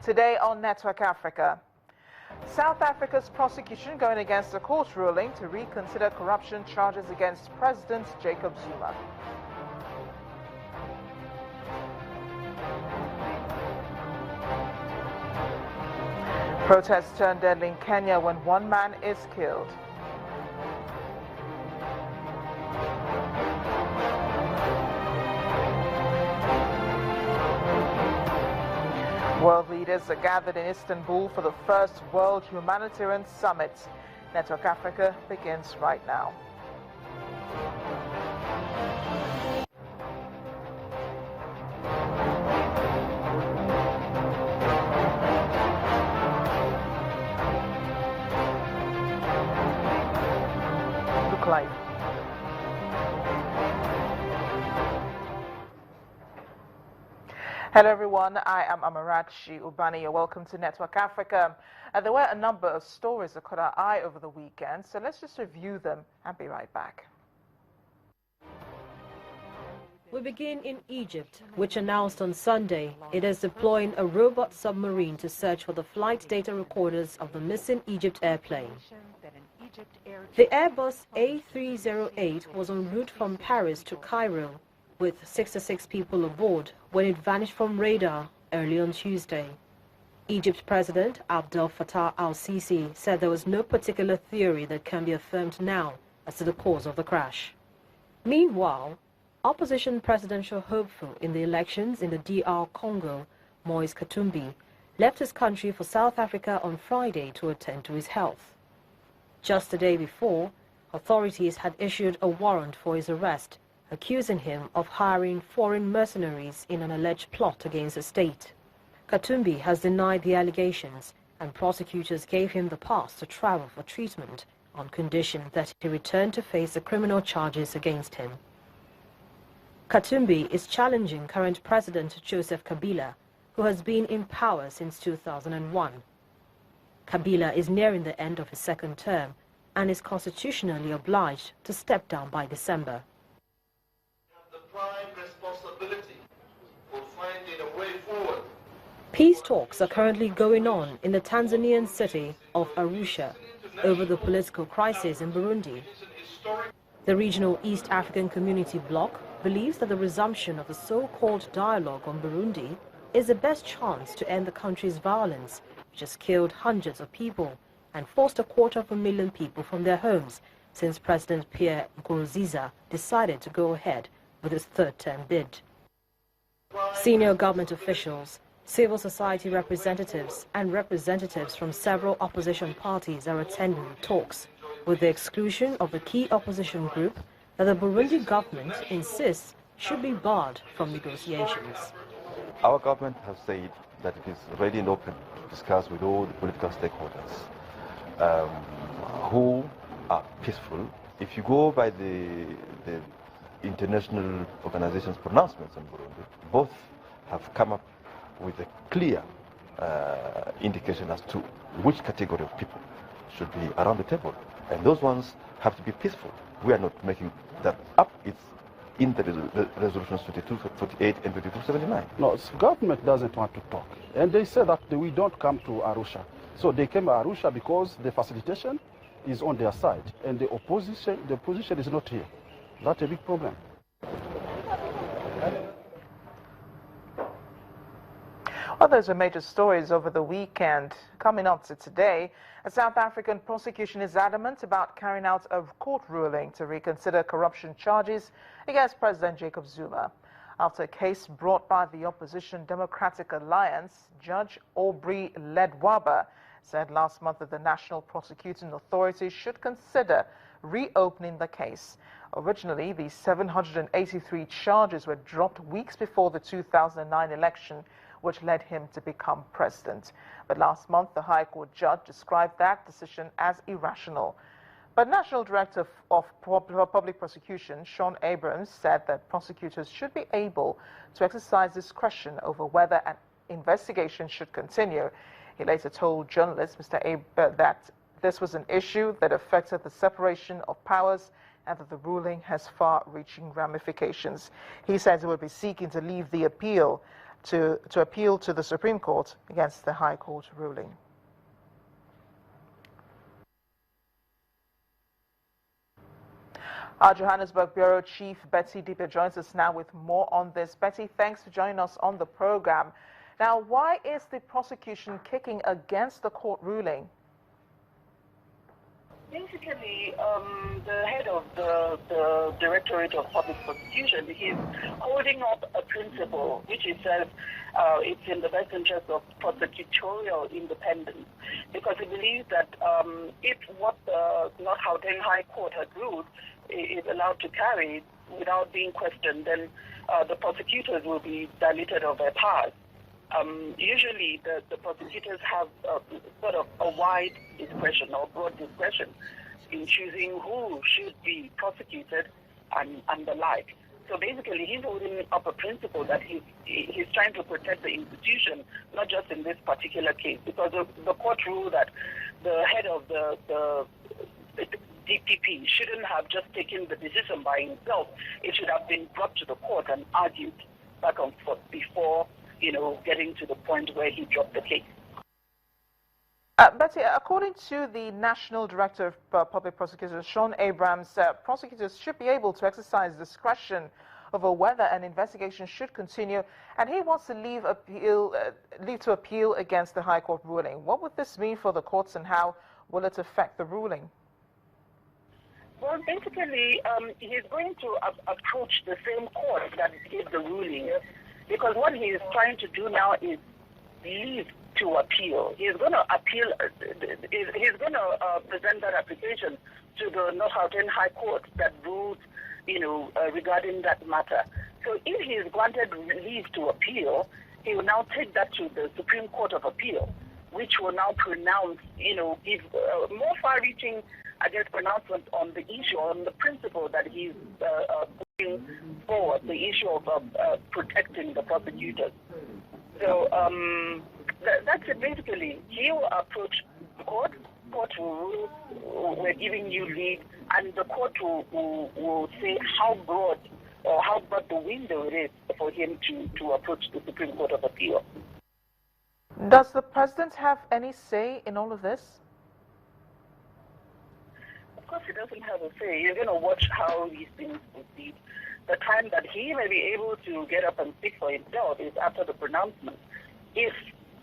Today on Network Africa, South Africa's prosecution going against a court ruling to reconsider corruption charges against President Jacob Zuma. Protests turned deadly in Kenya when one man is killed. World leaders are gathered in Istanbul for the first World Humanitarian Summit. Network Africa begins right now. Look live. Hello everyone, I am Amarachi Ubani. You're welcome to Network Africa. There were a number of stories that caught our eye over the weekend, so let's just review them and be right back. We begin in Egypt, which announced on Sunday it is deploying a robot submarine to search for the flight data recorders of the missing Egyptair plane. The Airbus A308 was en route from Paris to Cairo, with 66 people aboard when it vanished from radar early on Tuesday. Egypt President Abdel Fattah al-Sisi said there was no particular theory that can be affirmed now as to the cause of the crash. Meanwhile, opposition presidential hopeful in the elections in the DR Congo, Moise Katumbi, left his country for South Africa on Friday to attend to his health. Just the day before, authorities had issued a warrant for his arrest, accusing him of hiring foreign mercenaries in an alleged plot against the state. Katumbi has denied the allegations, and prosecutors gave him the pass to travel for treatment on condition that he return to face the criminal charges against him. Katumbi is challenging current President Joseph Kabila, who has been in power since 2001. Kabila is nearing the end of his second term and is constitutionally obliged to step down by December. Responsibility for finding a way forward. Peace talks are currently going on in the Tanzanian city of Arusha over the political crisis in Burundi. The regional East African Community Bloc believes that the resumption of the so-called dialogue on Burundi is the best chance to end the country's violence, which has killed hundreds of people and forced 250,000 people from their homes since President Pierre Nkurunziza decided to go ahead with his third-term bid. Senior government officials, civil society representatives and representatives from several opposition parties are attending the talks, with the exclusion of the key opposition group that the Burundi government insists should be barred from negotiations. Our government has said that it is ready and open to discuss with all the political stakeholders who are peaceful. If you go by the international organizations' pronouncements on Burundi, both have come up with a clear indication as to which category of people should be around the table. And those ones have to be peaceful. We are not making that up. It's in the resolutions 2248 and 2279. No, the government doesn't want to talk. And they said that we don't come to Arusha. So they came to Arusha because the facilitation is on their side. And the opposition is not here. That's a big problem. Well, those are major stories over the weekend. Coming up to today, a South African prosecution is adamant about carrying out a court ruling to reconsider corruption charges against President Jacob Zuma. After a case brought by the opposition Democratic Alliance, Judge Aubrey Ledwaba said last month that the National Prosecuting Authority should consider reopening the case. Originally, the 783 charges were dropped weeks before the 2009 election, which led him to become president. But last month, the High Court judge described that decision as irrational. But National Director of Public Prosecution, Sean Abrams, said that prosecutors should be able to exercise discretion over whether an investigation should continue. He later told journalists, that this was an issue that affected the separation of powers and that the ruling has far-reaching ramifications. He says he will be seeking to leave the appeal to appeal to the Supreme Court against the High Court ruling. Our Johannesburg Bureau Chief Betty Dipe joins us now with more on this. Betty, thanks for joining us on the program. Now, why is the prosecution kicking against the court ruling? Basically, the head of the Directorate of Public Prosecution is holding up a principle which he says it's in the best interest of prosecutorial independence, because he believes that if what the North Gauteng High Court had ruled is allowed to carry without being questioned, then the prosecutors will be diluted of their powers. Usually the prosecutors have sort of a wide discretion or broad discretion in choosing who should be prosecuted and the like. So basically he's holding up a principle that he's trying to protect the institution, not just in this particular case, because the court ruled that the head of the DPP shouldn't have just taken the decision by himself. It should have been brought to the court and argued back and forth before getting to the point where he dropped the case. Betty, according to the National Director of Public Prosecutors, Sean Abrams, prosecutors should be able to exercise discretion over whether an investigation should continue, and he wants to leave to appeal against the High Court ruling. What would this mean for the courts, and how will it affect the ruling? Well, basically, he's going to approach the same court that gave the ruling, because what he is trying to do now is leave to appeal. He's going to appeal. He's going to present that application to the North Gauteng High Court that ruled, regarding that matter. So if he is granted leave to appeal, he will now take that to the Supreme Court of Appeal, which will now pronounce, give more far-reaching, pronouncement on the issue, on the principle that he's putting forward, the issue of protecting the prosecutors. So that's it basically. He will approach the court. Court will rule, we're giving you leave, and the court will say how broad or how broad the window it is for him to approach the Supreme Court of Appeal. Does the president have any say in all of this? Of course, he doesn't have a say. You're going to watch how these things proceed. The time that he may be able to get up and speak for himself is after the pronouncement, if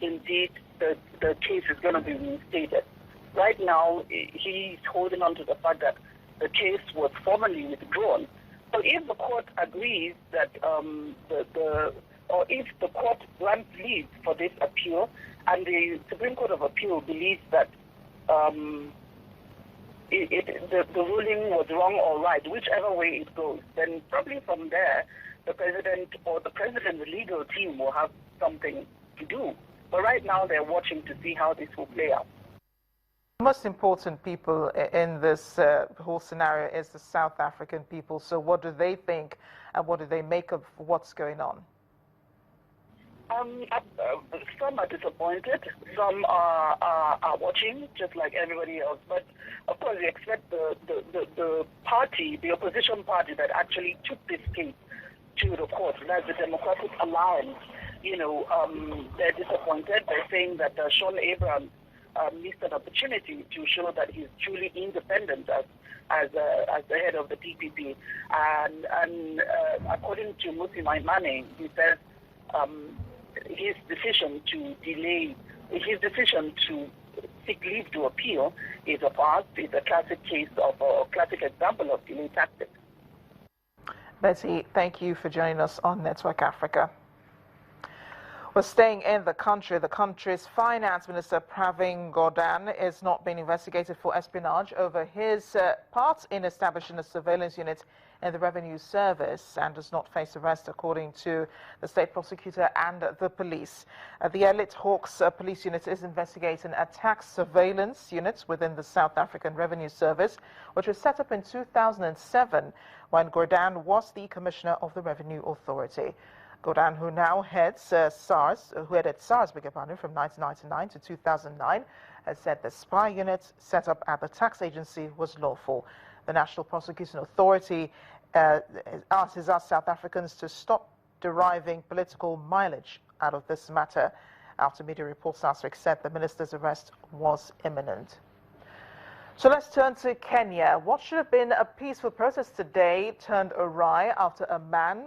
indeed the case is going to be reinstated. Right now, he's holding on to the fact that the case was formally withdrawn. So if the court agrees that or if the court grants leave for this appeal, and the Supreme Court of Appeal believes that the ruling was wrong or right, whichever way it goes, then probably from there, the president or the president's legal team will have something to do. But right now, they're watching to see how this will play out. The most important people in this whole scenario is the South African people. So what do they think, and what do they make of what's going on? Some are disappointed, some are watching, just like everybody else. But of course, we expect the party, the opposition party that actually took this case to the court, that's the Democratic Alliance, they're disappointed. They're saying that Sean Abrams missed an opportunity to show that he's truly independent as the head of the DPP. And according to Musi Maimane, he says his decision to seek leave to appeal is a classic case of a classic example of delay tactics. Betty, thank you for joining us on Network Africa. We're staying in the country's finance minister, Pravin Gordhan, is not being investigated for espionage over his part in establishing a surveillance unit in the revenue service, and does not face arrest according to the state prosecutor and the police. The Elite Hawks police unit is investigating a tax surveillance unit within the South African Revenue Service, which was set up in 2007 when Gordhan was the commissioner of the Revenue Authority. Gordhan, who now heads SARS, from 1999 to 2009, has said the spy unit set up at the tax agency was lawful. The National Prosecution Authority has asked South Africans to stop deriving political mileage out of this matter after media reports last week said the minister's arrest was imminent. So let's turn to Kenya. What should have been a peaceful protest today turned awry after a man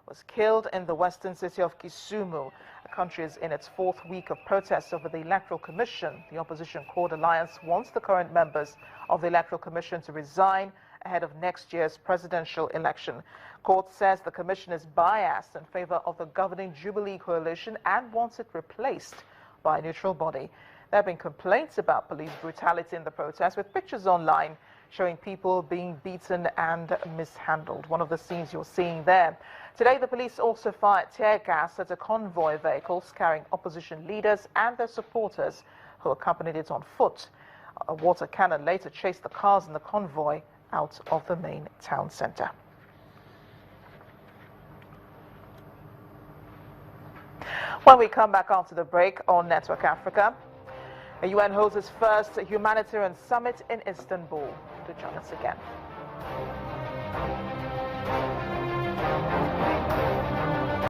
was killed in the western city of Kisumu. The country is in its fourth week of protests over the Electoral Commission. The opposition Court Alliance wants the current members of the Electoral Commission to resign ahead of next year's presidential election. Court says the commission is biased in favor of the governing Jubilee coalition and wants it replaced by a neutral body. There have been complaints about police brutality in the protest, with pictures online showing people being beaten and mishandled. One of the scenes you're seeing there. Today, the police also fired tear gas at a convoy of vehicles carrying opposition leaders and their supporters who accompanied it on foot. A water cannon later chased the cars in the convoy out of the main town centre. When we come back after the break on Network Africa, the UN holds its first humanitarian summit in Istanbul. To join us again.